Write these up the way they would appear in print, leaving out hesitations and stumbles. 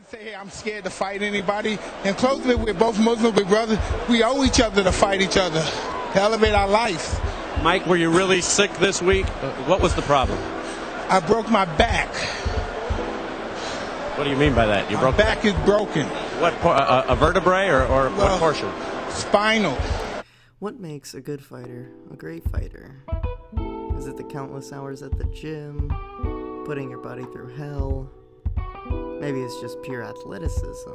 Say, hey, I'm scared to fight anybody. And closely, we're both Muslims, we're brothers. We owe each other to fight each other, to elevate our life. Mike, were you really sick this week? What was the problem? I broke my back. What do you mean by that? My back is broken. What, a vertebrae or what portion? Spinal. What makes a good fighter a great fighter? Is it the countless hours at the gym? Putting your body through hell? Maybe it's just pure athleticism.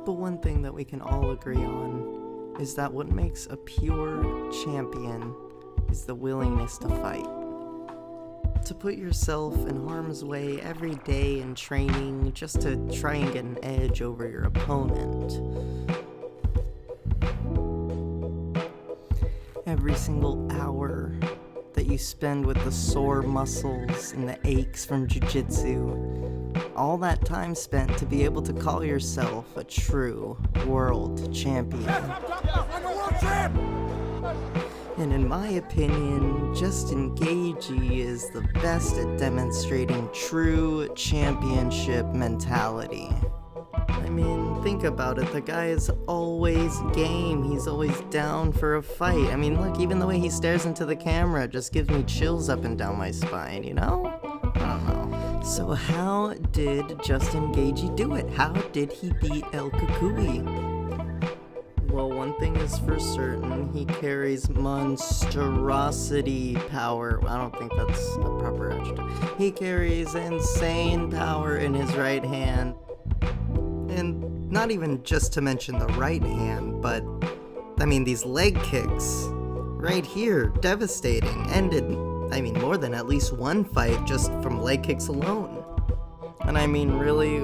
But one thing that we can all agree on is that what makes a pure champion is the willingness to fight. To put yourself in harm's way every day in training just to try and get an edge over your opponent. Every single hour that you spend with the sore muscles and the aches from jiu-jitsu, all that time spent to be able to call yourself a true world champion. And in my opinion, Justin Gaethje is the best at demonstrating true championship mentality. I mean, think about it, the guy is always game, he's always down for a fight. I mean, look, even the way he stares into the camera just gives me chills up and down my spine, you know? I don't know. So how did Justin Gaethje do it? How did he beat El Kukui? Well, one thing is for certain, he carries monstrosity power. I don't think that's a proper adjective. He carries insane power in his right hand. And not even just to mention the right hand, but, I mean, these leg kicks right here, devastating, ended, I mean, more than at least one fight just from leg kicks alone. And I mean, really,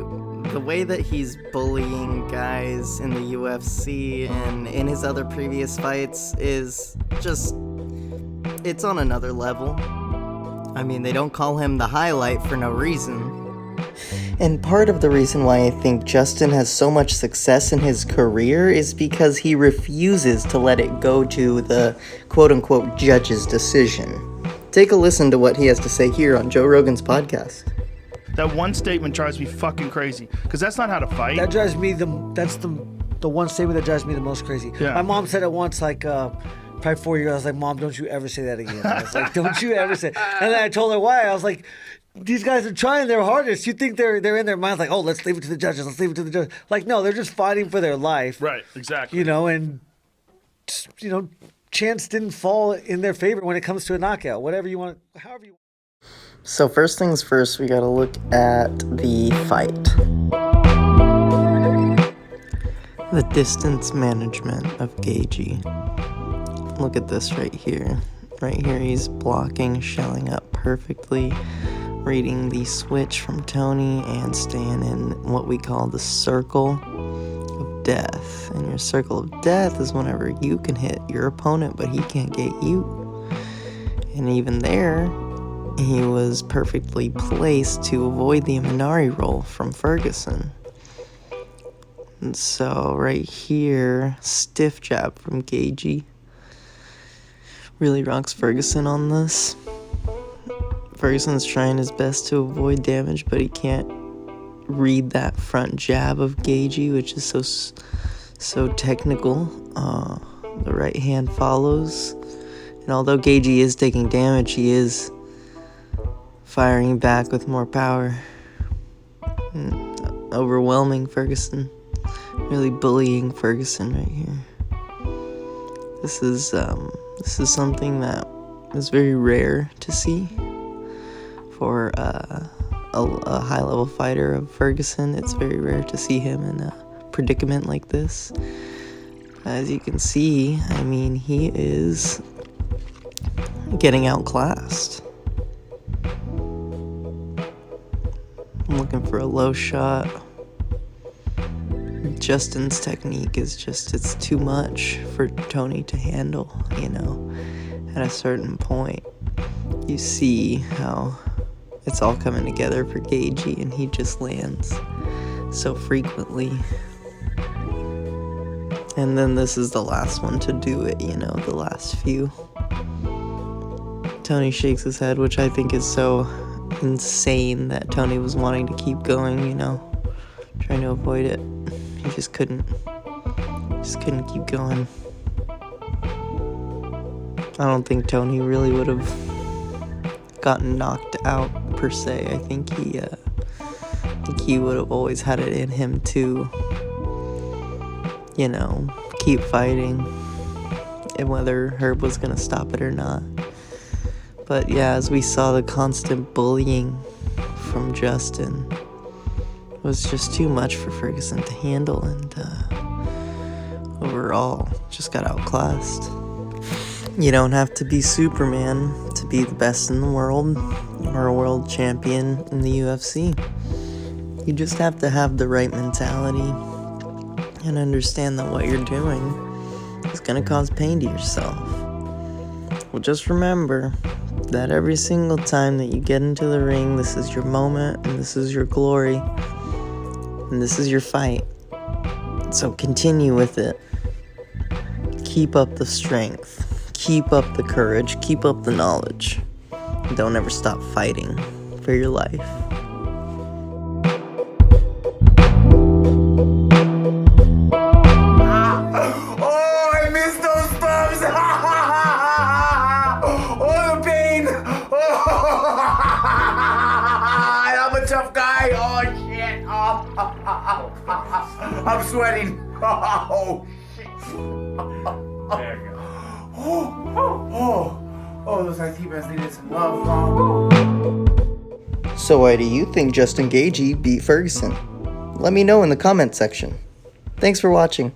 the way that he's bullying guys in the UFC and in his other previous fights is just, it's on another level. I mean, they don't call him the highlight for no reason. And part of the reason why I think Justin has so much success in his career is because he refuses to let it go to the quote-unquote judge's decision. Take a listen to what he has to say here on Joe Rogan's podcast. That one statement drives me fucking crazy, because that's not how to fight. That drives me that's the one statement that drives me the most crazy. Yeah. My mom said it once, like, probably 4 years. I was like, Mom, don't you ever say that again. I was like, don't you ever say. And then I told her why. I was like, these guys are trying their hardest. You think they're in their minds like, oh, let's leave it to the judges. Let's leave it to the judges. Like, no, they're just fighting for their life. Right, exactly. You know, and, you know, chance didn't fall in their favor when it comes to a knockout. Whatever you want, however you want. So first things first, we gotta look at the fight. The distance management of Gaethje. Look at this right here. Right here, he's blocking, shelling up perfectly, reading the switch from Tony, and staying in what we call the circle of death. And your circle of death is whenever you can hit your opponent, but he can't get you. And even there, he was perfectly placed to avoid the Imanari roll from Ferguson. And so right here, stiff jab from Gaethje. Really rocks Ferguson on this. Ferguson's trying his best to avoid damage, but he can't read that front jab of Gaethje, which is so technical. The right hand follows. And although Gaethje is taking damage, he is firing back with more power. Overwhelming Ferguson. Really bullying Ferguson right here. This is something that is very rare to see for a high-level fighter of Ferguson. It's very rare to see him in a predicament like this. As you can see, I mean, he is getting outclassed. I'm looking for a low shot. Justin's technique is just, it's too much for Tony to handle, you know. At a certain point, you see how it's all coming together for Gaethje, and he just lands so frequently. And then this is the last one to do it, you know, the last few. Tony shakes his head, which I think is so insane that Tony was wanting to keep going, you know, trying to avoid it. He just couldn't keep going. I don't think Tony really would have gotten knocked out per se. I think he would have always had it in him to, you know, keep fighting, and whether Herb was gonna stop it or not. But yeah, as we saw, the constant bullying from Justin was just too much for Ferguson to handle, and overall just got outclassed. You don't have to be Superman to be the best in the world or a world champion in the UFC. You just have to have the right mentality and understand that what you're doing is going to cause pain to yourself. Well, just remember that every single time that you get into the ring, this is your moment, and this is your glory, and this is your fight. So continue with it. Keep up the strength. Keep up the courage. Keep up the knowledge. Don't ever stop fighting for your life. Oh, I miss those bumps! Oh, the pain! Oh, I'm a tough guy. Oh, shit. Oh, I'm sweating. Oh, shit. There you go. Oh, those ITBs needed some love. So why do you think Justin Gaethje beat Ferguson? Let me know in the comment section. Thanks for watching.